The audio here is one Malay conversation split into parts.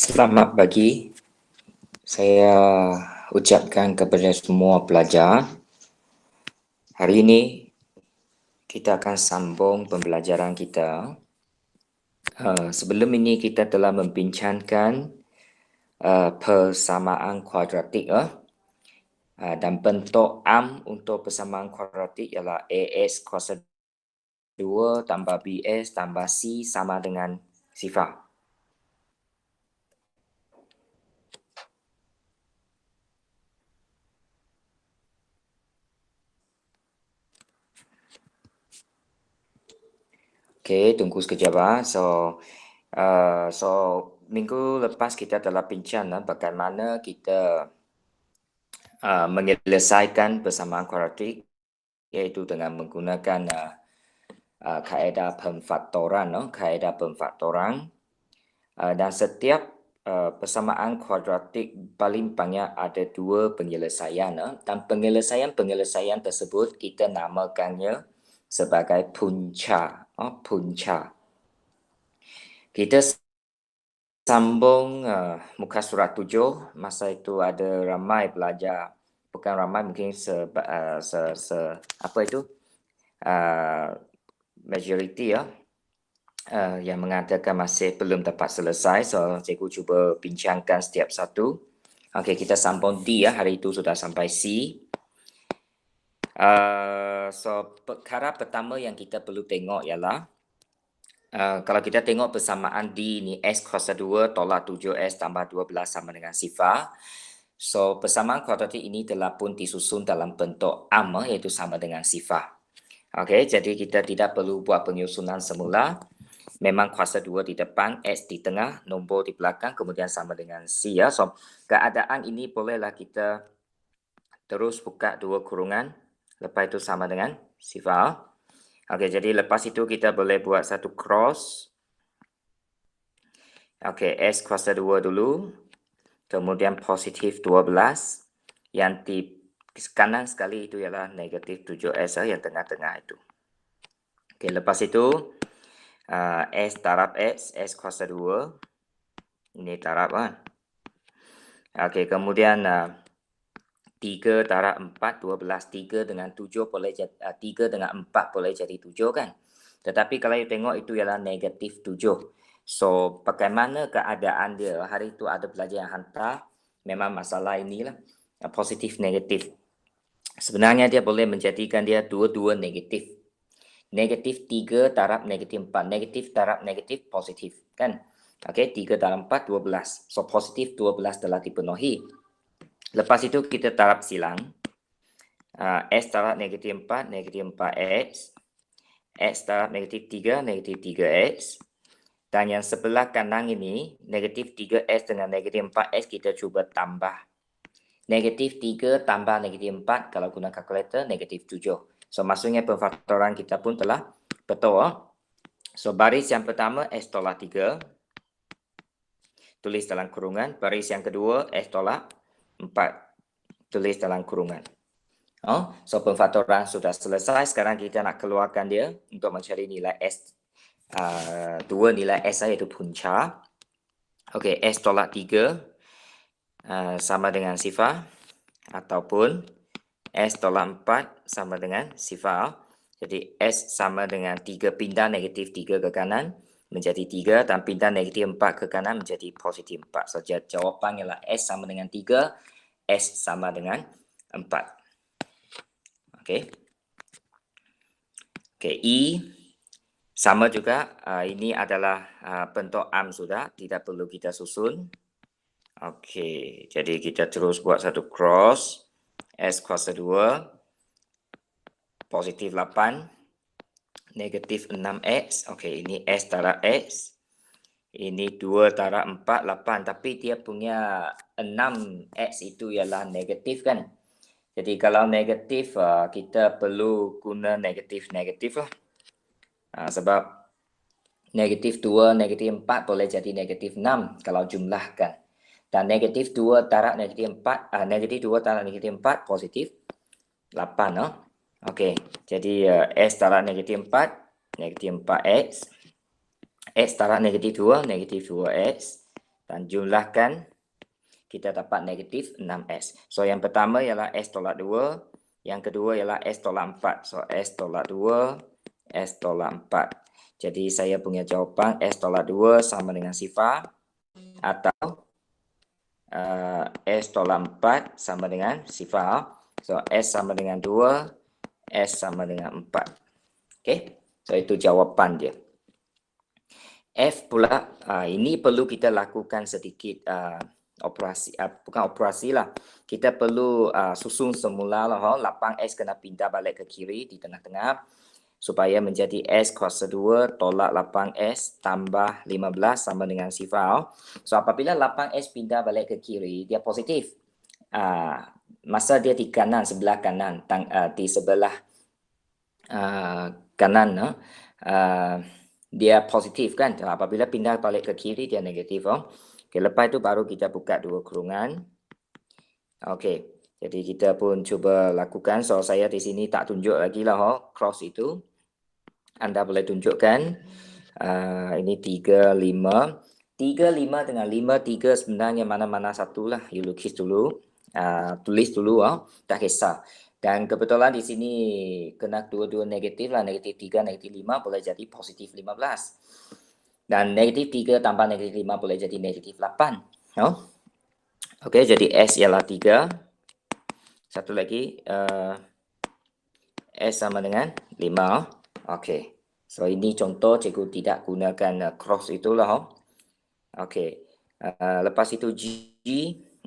Selamat pagi. Saya ucapkan kepada semua pelajar. Hari ini kita akan sambung pembelajaran kita. Sebelum ini kita telah membincangkan persamaan kuadratik. Dan bentuk am untuk persamaan kuadratik ialah AX kuasa 2 tambah BS tambah C sama dengan sifar. Okey, tunggu sekejap. So minggu lepas kita telah bincang bagaimana kita menyelesaikan persamaan kuadratik iaitu dengan menggunakan kaedah pemfaktoran. Dan setiap persamaan kuadratik paling banyak ada dua penyelesaian dan penyelesaian tersebut kita namakannya sebagai punca. Kita sambung muka surat 7. Masa itu ada ramai pelajar, bukan ramai, mungkin majoriti yang mengatakan masih belum dapat selesai. So cikgu cuba bincangkan setiap satu. Okey, kita sambung D hari itu sudah sampai C. So perkara pertama yang kita perlu tengok ialah kalau kita tengok persamaan D ni S kuasa 2 tolak 7S tambah 12 sama dengan sifar. So persamaan kuadratik ini telah pun disusun dalam bentuk am iaitu sama dengan sifar. Okey, jadi kita tidak perlu buat penyusunan semula. Memang kuasa 2 di depan, X di tengah, nombor di belakang, kemudian sama dengan C ya. So keadaan ini bolehlah kita terus buka dua kurungan, lepas itu sama dengan sifar. Okey, jadi lepas itu kita boleh buat satu cross. Okey, S kuasa 2 dulu, kemudian positif 12, yang di kanan sekali itu ialah negatif 7S yang tengah-tengah itu. Okey, lepas itu S darab X, S kuasa 2. Ini darab kan. Okey, kemudian 3 darab 4, 12. 3 dengan 7 boleh jadi 3 dengan 4 boleh jadi 7 kan. Tetapi kalau you tengok itu ialah negatif 7. So, bagaimana keadaan dia? Hari itu ada pelajar yang hantar memang masalah inilah positif negatif. Sebenarnya dia boleh menjadikan dia dua-dua negatif. Negatif 3 darab negatif 4. Negatif darab negatif positif kan. Okey, 3 darab 4, 12. So, positif 12 telah dipenuhi. Lepas itu kita darab silang. S darab negatif 4, negatif 4X. X darab negatif 3, negatif 3X. Dan yang sebelah kanan ini, negatif 3X dengan negatif 4X kita cuba tambah. Negatif 3 tambah negatif 4, kalau guna kalkulator, negatif 7. So, maksudnya pemfaktoran kita pun telah betul. So, baris yang pertama, S tolak 3. Tulis dalam kurungan. Baris yang kedua, S tolak 4. Tulis dalam kurungan. So, pemfaktoran sudah selesai. Sekarang kita nak keluarkan dia untuk mencari nilai S. Dua nilai S iaitu punca. Okey, S tolak 3 sama dengan sifar. Ataupun S tolak 4 sama dengan sifar. Jadi S sama dengan 3 pindah negatif 3 ke kanan menjadi 3 dan pindah negatif 4 ke kanan menjadi positif 4. So, jawapan ialah S sama dengan 3, S sama dengan 4. Okey. Okey, E sama juga. Ini adalah bentuk am sudah, tidak perlu kita susun. Okey, jadi kita terus buat satu cross. S kuasa 2 positif 8 negatif 6X. Okey, ini S darab X. Ini 2 darab 4, 8. Tapi dia punya 6X itu ialah negatif kan. Jadi kalau negatif, kita perlu guna negatif-negatif lah. Sebab negatif 2, negatif 4 boleh jadi negatif 6 kalau jumlahkan. Dan negatif 2 darab negatif 4, negatif 2 darab negatif 4 positif 8. Okey, jadi S darab negatif 4, negatif 4X. X darab negatif 2, negatif 2X. Dan jumlahkan, kita dapat negatif 6S. So, yang pertama ialah S tolak 2. Yang kedua ialah S tolak 4. So, S tolak 2, S tolak 4. Jadi, saya punya jawapan S tolak 2 sama dengan sifar. Atau S tolak 4 sama dengan sifar. So, S sama dengan 2, S sama dengan 4. Okay. So, itu jawapan dia. F pula, ini perlu kita lakukan sedikit operasi, bukan operasi lah. Kita perlu susun semula lah. 8S kena pindah balik ke kiri di tengah-tengah. Supaya menjadi S kuasa 2 tolak 8S tambah 15 sama dengan sifar. So, apabila 8S pindah balik ke kiri, dia positif. Masa dia di kanan, sebelah kanan, di sebelah kanan, dia positif kan. Apabila pindah balik ke kiri, dia negatif. Okay, lepas itu baru kita buka dua kurungan. Okey, jadi kita pun cuba lakukan. So, saya di sini tak tunjuk lagi lah cross itu. Anda boleh tunjukkan. Ini 3, 5. 3, 5 dengan 5, 3 sebenarnya mana-mana satu lah. You lukis dulu. Tulis dulu. Tak kisah. Dan kebetulan di sini kena dua-dua negatif lah. Negatif 3, negatif 5 boleh jadi positif 15. Dan negatif 3 tambah negatif 5 boleh jadi negatif 8. Okey, jadi S ialah 3. Satu lagi. S sama dengan 5. Okey. So, ini contoh cikgu tidak gunakan cross itulah. Okey. Lepas itu G.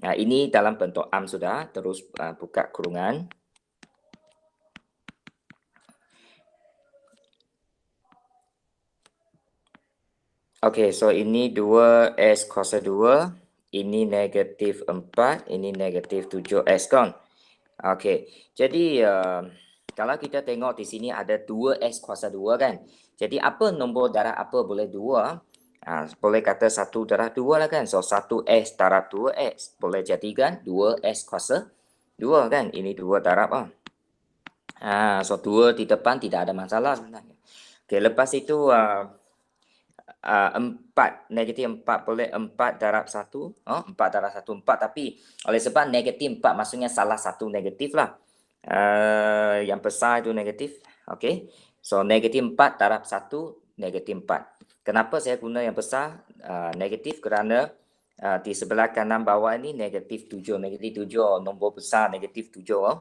Ini dalam bentuk am sudah. Terus buka kurungan. Okey, so ini 2S kuasa 2. Ini negatif 4. Ini negatif 7S kan. Okey, jadi kalau kita tengok di sini ada 2S kuasa 2 kan. Jadi apa nombor darab apa boleh 2? Boleh kata 1 darab 2 lah kan. So 1S darab 2S boleh jadikan 2S kuasa 2 kan. Ini 2 darab. So 2 di depan tidak ada masalah sebenarnya. Okey, lepas itu 4, negatif 4 boleh 4 darab 1. 4 darab 1, 4. Tapi oleh sebab negatif 4 maksudnya salah satu negatif lah. Yang besar itu negatif. Okey. So negatif 4 darab 1, negatif 4. Kenapa saya guna yang besar? Negatif kerana di sebelah kanan bawah ini negatif 7. Negatif 7 nombor besar negatif 7.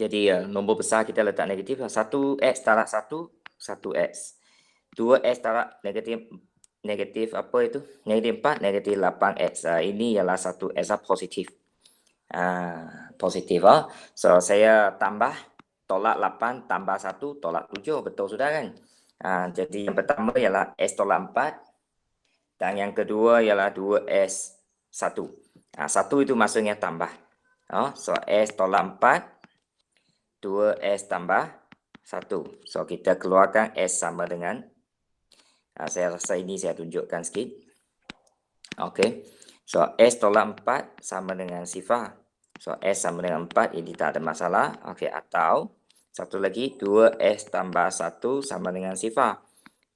Jadi nombor besar kita letak negatif. 1x darab 1, 1x. 2S darab negatif apa itu? Negatif 4, negatif 8x. Ini ialah 1x positif. Positif. So, saya tambah tolak 8 tambah 1 tolak 7. Betul sudah kan? Jadi yang pertama ialah S tolak 4. Dan yang kedua ialah 2S 1. 1 itu maksudnya tambah. So, S tolak 4. 2S tambah 1. So, kita keluarkan S sama dengan saya rasa ini saya tunjukkan sikit. Okey. So, S tolak 4 sama dengan sifar. So, S sama dengan 4, ini tak ada masalah. Okey, atau satu lagi, 2S tambah 1 sama dengan sifar.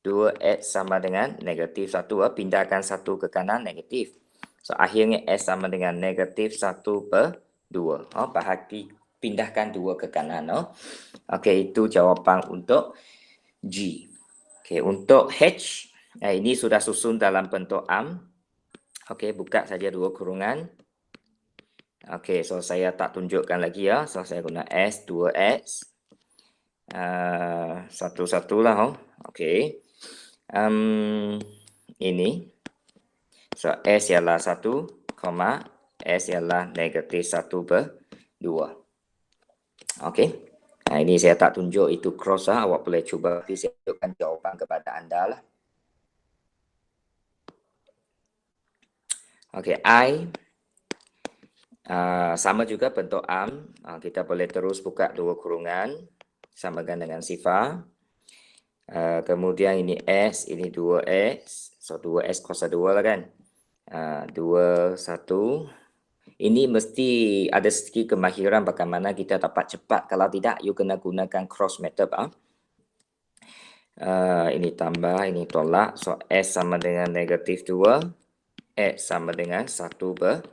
2S sama dengan negatif 1. Pindahkan 1 ke kanan, negatif. So, akhirnya S sama dengan negatif 1/2. Bahagi, pindahkan 2 ke kanan. Okey, itu jawapan untuk G. Okey, untuk H, ini sudah susun dalam bentuk am. Okey, buka saja dua kurungan. Okey, so saya tak tunjukkan lagi ya. So saya guna S, 2X. Satu-satu lah. Okey. Ini. So S ialah 1, S ialah negatif 1/2. Okey. Ini saya tak tunjuk itu cross lah. Awak boleh cuba. Saya tunjukkan jawapan kepada anda lah. Okey, I. Sama juga bentuk am. Kita boleh terus buka dua kurungan. Samakan dengan sifar. Kemudian ini S. Ini 2S. So 2S kuasa 2 lah kan. 2, 1. Ini mesti ada sedikit kemahiran bagaimana kita dapat cepat. Kalau tidak, you kena gunakan cross method. Ini tambah, ini tolak. So, S sama dengan negatif 2. X sama dengan 1/2.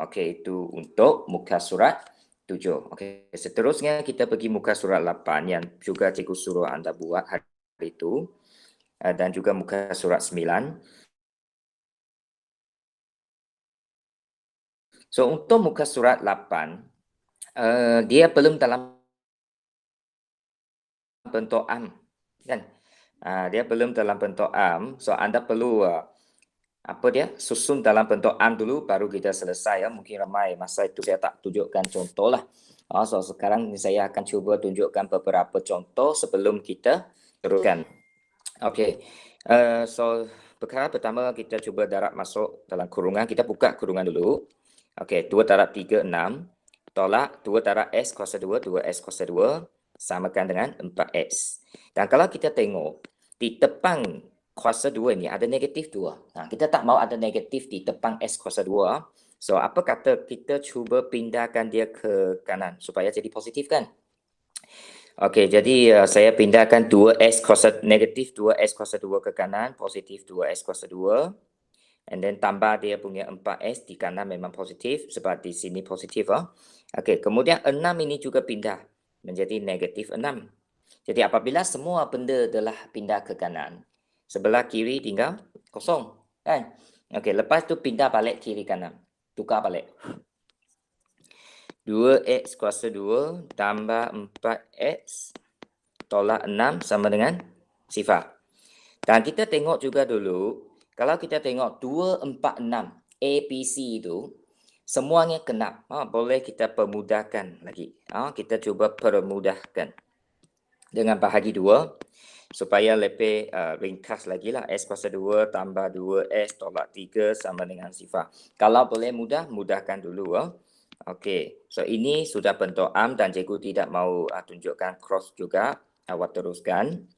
Okey, itu untuk muka surat 7. Okey, seterusnya kita pergi muka surat 8 yang juga cikgu suruh anda buat hari itu, dan juga muka surat 9. So, untuk muka surat 8, dia belum dalam bentuk am, kan? Dia belum dalam bentuk am, so anda perlu susun dalam bentuk am dulu baru kita selesai ya. Mungkin ramai masa itu saya tak tunjukkan contoh lah. So sekarang saya akan cuba tunjukkan beberapa contoh sebelum kita teruskan. Okey. So perkara pertama kita cuba darab masuk dalam kurungan. Kita buka kurungan dulu. Okey, 2 darab 3 6 tolak 2 darab S kuasa 2 2S kuasa 2 samakan dengan 4S. Dan kalau kita tengok di depan kuasa 2 ni ada negatif 2. Kita tak mau ada negatif di depan S kuasa 2. So, apa kata kita cuba pindahkan dia ke kanan supaya jadi positif kan? Okey, jadi saya pindahkan 2S kuasa negatif 2S kuasa 2 ke kanan, positif 2S kuasa 2. And then tambah dia punya 4S di kanan memang positif sebab di sini positif. Okey, kemudian 6 ini juga pindah menjadi negatif 6. Jadi apabila semua benda telah pindah ke kanan, sebelah kiri tinggal kosong, kan? Okey, lepas tu pindah balik kiri kanan. Tukar balik. 2x kuasa 2 tambah 4x tolak 6 sama dengan sifar. Dan kita tengok juga dulu, kalau kita tengok 2, 4, 6 ABC itu semuanya genap. Boleh kita permudahkan lagi. Kita cuba permudahkan dengan bahagi 2 supaya lebih ringkas lagi lah. S kuasa 2 tambah 2S tolak 3 sama dengan sifar. Kalau boleh mudah, mudahkan dulu. Okey, so ini sudah bentuk am dan cikgu tidak mau tunjukkan cross juga. Awak teruskan.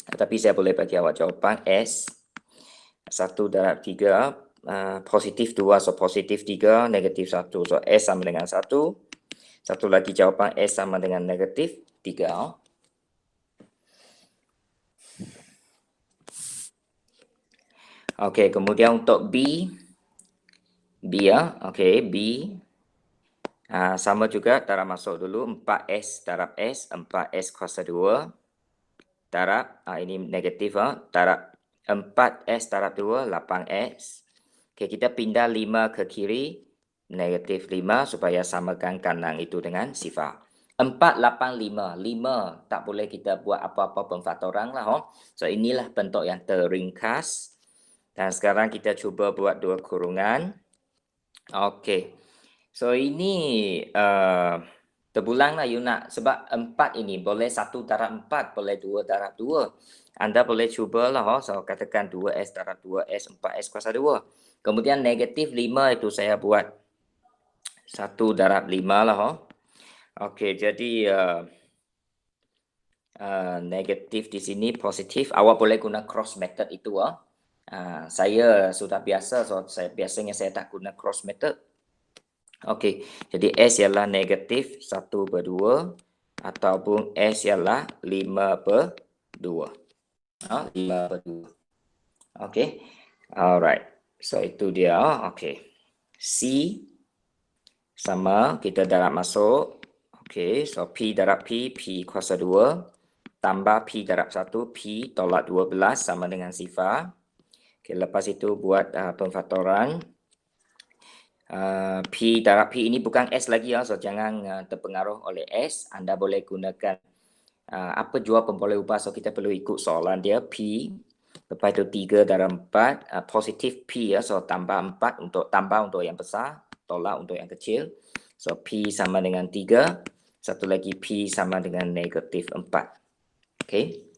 Tapi saya boleh bagi awak jawapan S 1 darab 3 positif 2, so positif 3, negatif 1. So S sama dengan 1. Satu lagi jawapan S sama dengan negatif 3. Okey, kemudian untuk B ya. Okey, B sama juga darab masuk dulu 4S darab S, 4S kuasa 2 darab ini negatif darab 4S darab 2 8S. Okey, kita pindah 5 ke kiri, negatif 5 supaya samakan kanan itu dengan sifar. 4, 8, 5. 5 tak boleh kita buat apa-apa pemfaktoran lah. So inilah bentuk yang terringkas. Dan sekarang kita cuba buat dua kurungan. Okey. So ini terpulang lah you nak. Sebab 4 ini boleh 1 darab 4, boleh 2 darab 2. Anda boleh cubalah. So katakan 2S darab 2S, 4S kuasa 2. Kemudian negatif 5 itu saya buat 1 darab 5 lah. Okey, jadi negatif di sini positif. Awak boleh guna cross method itu. Saya sudah biasa, so biasanya saya tak guna cross method. Okey, jadi S ialah negatif 1/2 ataupun S ialah 5/2. 5/2. Okey. Alright. So itu dia. Okey. C sama kita darab masuk. Okey, so P darab P, P kuasa 2 tambah P darab 1, P tolak 12 sama dengan sifar. Okay, lepas itu buat pemfaktoran. P darab P ini bukan S lagi so jangan terpengaruh oleh S. Anda boleh gunakan apa jua pun boleh ubah. So kita perlu ikut soalan dia. P lepas itu 3 darab 4 positif P so tambah 4 untuk yang besar, tolak untuk yang kecil. So P sama dengan 3. Satu lagi P sama dengan negatif 4. Okay.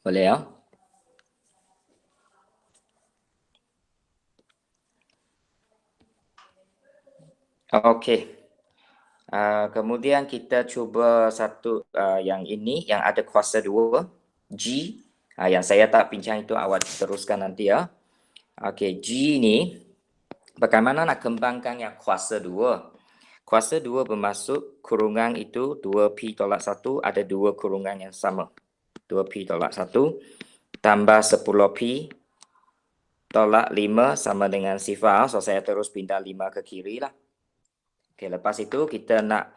Boleh ya? Okey. Kemudian kita cuba satu yang ini yang ada kuasa 2 G. Yang saya tak bincang itu awak teruskan nanti ya. Okey, G ni bagaimana nak kembangkan yang kuasa 2? Kuasa 2 bermaksud kurungan itu 2P tolak 1 ada 2 kurungan yang sama. 2P tolak 1 tambah 10P tolak 5 sama dengan sifar. So, saya terus pindah 5 ke kiri lah. Okey, lepas itu kita nak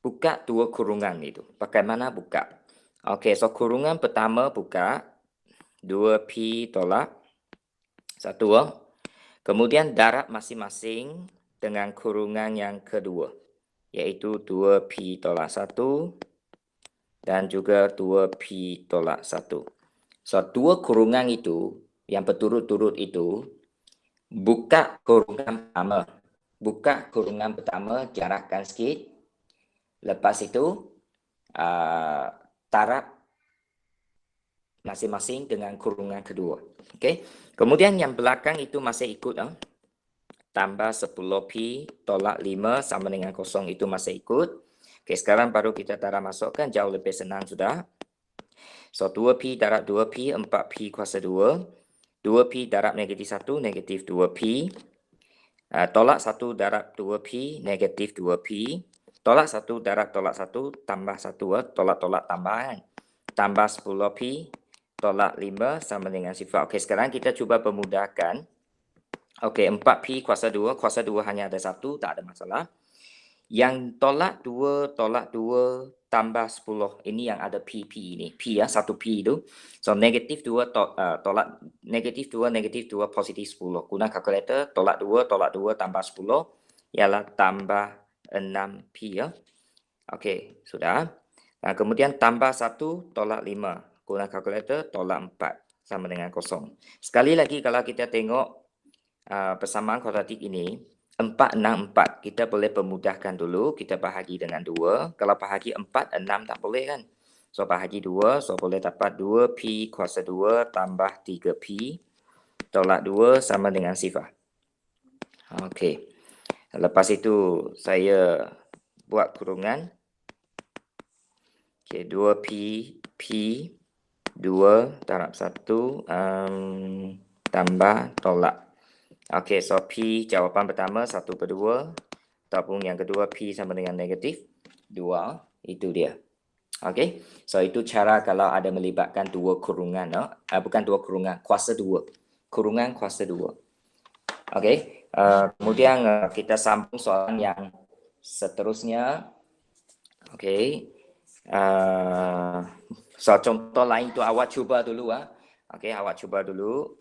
buka dua kurungan itu. Bagaimana buka? Okey, so kurungan pertama buka 2pi tolak 1. Kemudian darab masing-masing dengan kurungan yang kedua, iaitu 2pi tolak 1 dan juga 2pi tolak 1. So, dua kurungan itu yang berturut-turut itu, buka kurungan pertama. Buka kurungan pertama, jarakkan sikit. Lepas itu, taraf masing-masing dengan kurungan kedua. Okay. Kemudian yang belakang itu masih ikut. Tambah 10pi tolak 5 sama dengan 0 itu masih ikut. Okay, sekarang baru kita darab masukkan, jauh lebih senang sudah. So, 2pi darab 2pi, 4pi kuasa 2. 2pi darab negatif 1, negatif 2pi. Tolak 1 darab 2pi, negatif 2pi. Tolak 1 darab tolak 1, tambah 1. Tolak-tolak tambahan. Tambah 10pi, tolak 5 sama dengan sifar. Okey, sekarang kita cuba permudahkan. Okey, 4pi kuasa 2. Kuasa 2 hanya ada 1, tak ada masalah. Yang tolak 2 tambah 10. Ini yang ada pp ini. P ya, 1pi itu. So, negatif 2 tolak negatif 2 positif 10. Guna kalkulator, tolak 2 tambah 10 ialah tambah 6pi ya. Okey, sudah. Nah, kemudian tambah 1 tolak 5. Guna kalkulator, tolak 4 sama dengan 0. Sekali lagi kalau kita tengok persamaan kuadratik ini, 4, 6, 4. Kita boleh permudahkan dulu. Kita bahagi dengan 2. Kalau bahagi 4, 6 tak boleh kan? So, bahagi 2. So, boleh dapat 2pi kuasa 2 tambah 3pi. Tolak 2 sama dengan sifar. Okey. Lepas itu, saya buat kurungan. Okey, 2pi, pi, 2 darab 1, tambah tolak. Okey, so P jawapan pertama 1/2 ataupun yang kedua P sama dengan negatif 2. Itu dia. Okey, so itu cara kalau ada melibatkan dua kurungan. Bukan dua kurungan, kuasa 2. Kurungan kuasa 2. Okey, kemudian kita sambung soalan yang seterusnya. Okey, so contoh lain tu awak cuba dulu. Okey, awak cuba dulu.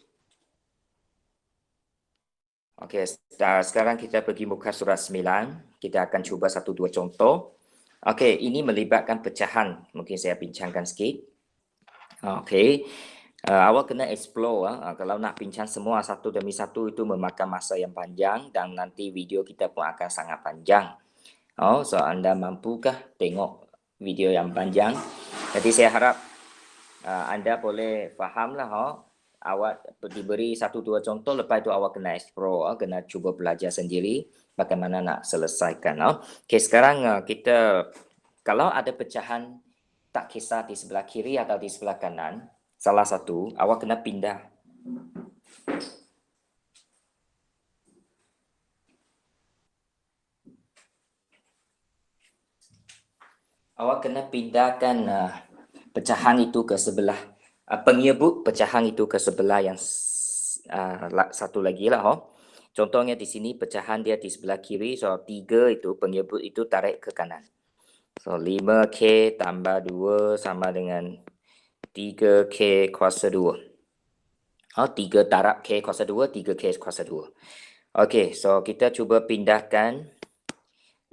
Okey, sekarang kita pergi muka surat 9. Kita akan cuba 1-2 contoh. Okey, ini melibatkan pecahan. Mungkin saya bincangkan sikit. Okey, awak kena explore. Kalau nak bincang semua satu demi satu itu memakan masa yang panjang dan nanti video kita pun akan sangat panjang. So anda mampukah tengok video yang panjang? Jadi saya harap anda boleh fahamlah. Awak diberi 1-2 contoh, lepas itu awak kena explore, kena cuba belajar sendiri bagaimana nak selesaikan. Okey, sekarang kita, kalau ada pecahan, tak kisah di sebelah kiri atau di sebelah kanan, salah satu, awak kena pindah. Awak kena pindahkan pecahan itu ke sebelah, penyebut pecahan itu ke sebelah yang satu lagi lah. Contohnya di sini pecahan dia di sebelah kiri, so 3 itu penyebut itu tarik ke kanan. So 5k tambah 2 sama dengan 3k kuasa 2. 3 darab k kuasa 2, 3k kuasa 2. Okey, so kita cuba pindahkan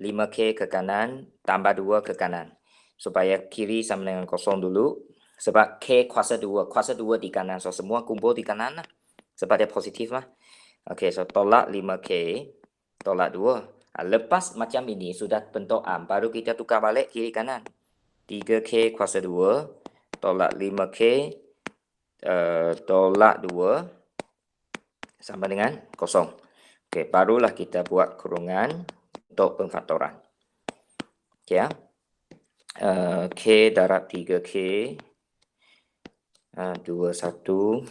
5k ke kanan tambah 2 ke kanan. Supaya kiri sama dengan 0 dulu. Sebab k kuasa 2 di kanan. So semua kumpul di kanan lah. Sebab dia positif lah. Okey, so tolak 5k, tolak 2. Lepas macam ini sudah bentuk am, baru kita tukar balik kiri kanan. 3k kuasa 2, tolak 5k, tolak 2, sama dengan 0. Okey, barulah kita buat kurungan untuk pemfaktoran. Okey ya. K darab 3k, 21.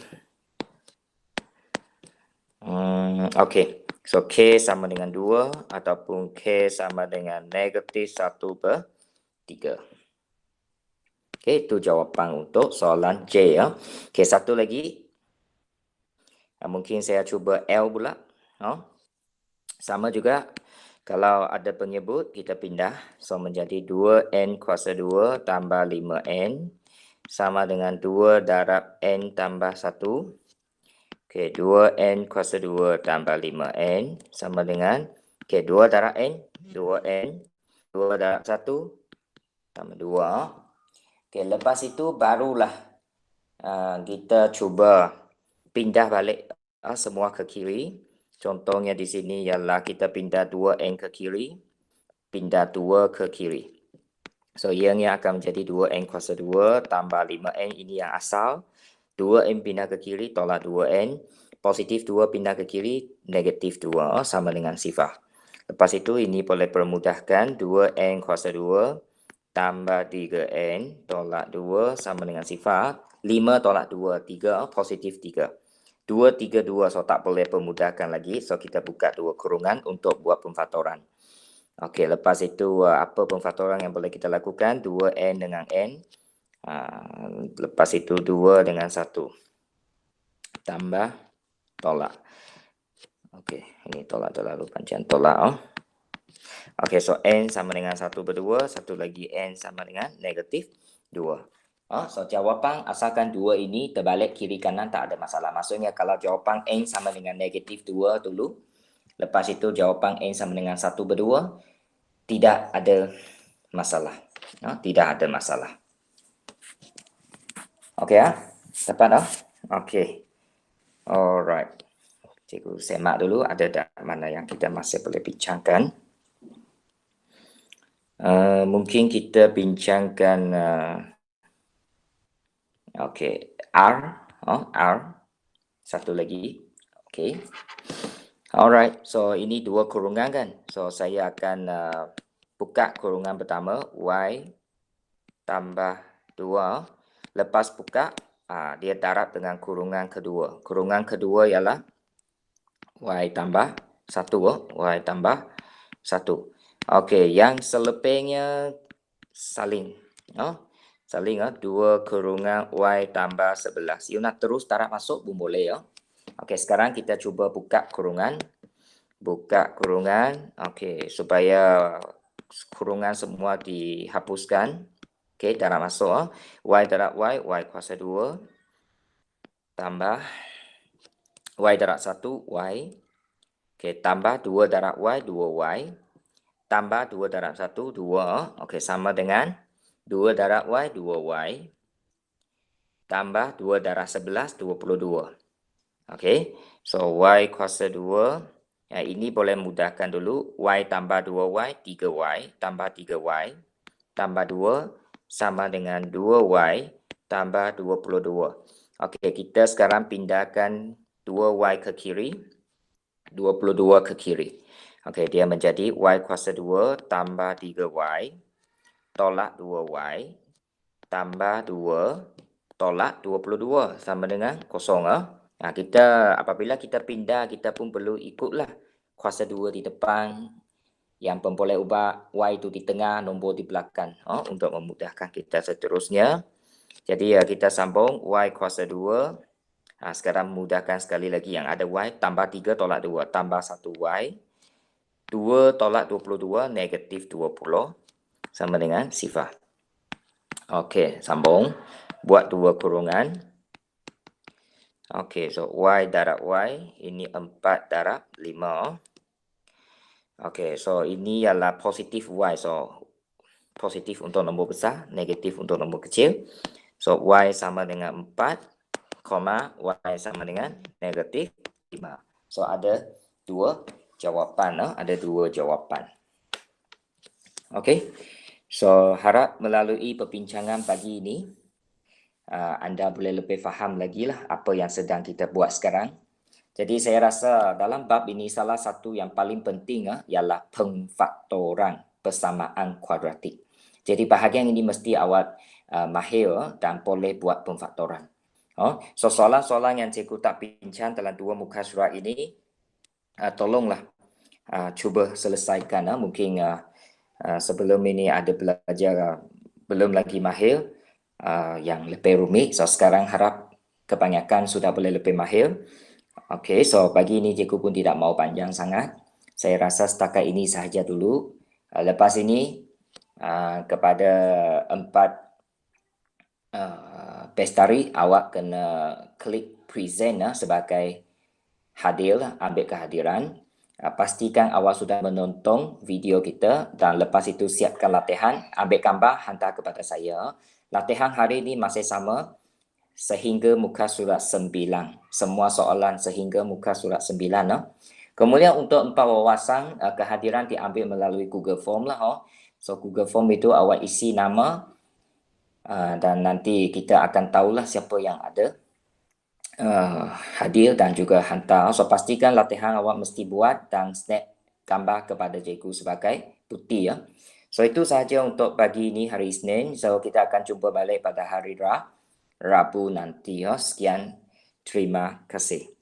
Okey, so K sama dengan 2 ataupun K sama dengan negatif 1/3. Okey, itu jawapan untuk soalan J ya. Okey, satu lagi. Mungkin saya cuba L pula. Sama juga kalau ada penyebut kita pindah. So menjadi 2n kuasa 2 tambah 5n sama dengan 2 darab n tambah 1. Okey, 2n kuasa 2 tambah 5n sama dengan 2 darab n, 2n, 2 darab 1 tambah 2. Okey, lepas itu barulah kita cuba pindah balik semua ke kiri. Contohnya di sini ialah kita pindah 2n ke kiri, pindah 2 ke kiri. So, ianya akan menjadi 2n kuasa 2 tambah 5n, ini yang asal. 2n pindah ke kiri, tolak 2n. Positif 2 pindah ke kiri, negatif 2, sama dengan sifar. Lepas itu, ini boleh permudahkan. 2n kuasa 2 tambah 3n, tolak 2, sama dengan sifar. 5 tolak 2, 3, positif 3. 2, 3, 2, so tak boleh permudahkan lagi. So, kita buka 2 kurungan untuk buat pemfaktoran. Okey, lepas itu, apa pemfaktoran yang boleh kita lakukan? 2n dengan n. Lepas itu 2 dengan 1. Tambah, tolak. Okey, ini tolak terlalu panjang. Tolak. Okey, so n sama dengan 1 berdua. Satu lagi n sama dengan negatif 2. So jawapan asalkan 2 ini terbalik kiri kanan tak ada masalah. Maksudnya kalau jawapan n sama dengan negatif 2 dulu. Lepas itu jawapan n sama dengan 1 berdua. Tidak ada masalah. Tidak ada masalah. Okey dapat okey. Alright. Cikgu semak dulu ada tak mana yang kita masih boleh bincangkan. Mungkin kita bincangkan okey, R, R. Satu lagi. Okey. Alright, so ini 2 kurungan kan. So saya akan buka kurungan pertama y tambah 2. Lepas buka dia darab dengan kurungan kedua. Kurungan kedua ialah y tambah 1, y tambah 1. Okey, yang selepasnya saling. Saling 2 kurungan y tambah 11. You nak terus darab masuk pun boleh Okey, sekarang kita cuba buka kurungan. Buka kurungan. Okey, supaya kurungan semua dihapuskan. Okey, darab masuk y darab y kuasa 2 tambah y darab 1 y. Okey, tambah 2 darab y 2y tambah 2 darab 1 2. Okey, sama dengan 2 darab y 2y tambah 2 darab 11 22. Okey, so y kuasa 2. Ini boleh mudahkan dulu. Y tambah 2y, 3y, tambah 3y, tambah 2, sama dengan 2y, tambah 22. Okey, kita sekarang pindahkan 2y ke kiri, 22 ke kiri. Okey, dia menjadi y kuasa 2 tambah 3y, tolak 2y, tambah 2, tolak 22, sama dengan kosong. Kita apabila kita pindah, kita pun perlu ikutlah kuasa 2 di depan, yang pun boleh ubah y itu di tengah, nombor di belakang untuk memudahkan kita seterusnya. Jadi kita sambung y kuasa 2. Sekarang mudahkan sekali lagi yang ada y, tambah 3 tolak 2, tambah 1y. 2 tolak 22, negatif 20, sama dengan sifar. Okey, sambung. Buat 2 kurungan. Okey, so y darab y, ini 4 darab 5. Okey, so ini ialah positif y. So, positif untuk nombor besar, negatif untuk nombor kecil. So, y sama dengan 4, y sama dengan negatif 5. So, ada 2 jawapan. Ada 2 jawapan. Okey, so harap melalui perbincangan pagi ini, anda boleh lebih faham lagi lah apa yang sedang kita buat sekarang. Jadi saya rasa dalam bab ini salah satu yang paling penting ialah pemfaktoran persamaan kuadratik. Jadi bahagian ini mesti awak mahir dan boleh buat pemfaktoran. So soalan-soalan yang cikgu tak bincang dalam 2 muka surat ini, tolonglah cuba selesaikan. Mungkin sebelum ini ada belajar belum lagi mahir yang lebih rumit. So sekarang harap kebanyakan sudah boleh lebih mahir. Okey, so pagi ini cikgu pun tidak mau panjang sangat. Saya rasa setakat ini sahaja dulu. Lepas ini kepada empat pestari, awak kena klik present sebagai hadir, ambil kehadiran. Pastikan awak sudah menonton video kita dan lepas itu siapkan latihan, ambil gambar, hantar kepada saya. Latihan hari ini masih sama sehingga muka surat 9. Semua soalan sehingga muka surat 9. Kemudian untuk empat wawasan, kehadiran diambil melalui Google Form lah. So Google Form itu awak isi nama dan nanti kita akan tahulah siapa yang ada hadir dan juga hantar. So pastikan latihan awak mesti buat dan snap gambar kepada cikgu sebagai bukti ya. So itu sahaja untuk pagi ini hari Isnin. So kita akan jumpa balik pada hari Rabu nanti ya. Sekian. Terima kasih.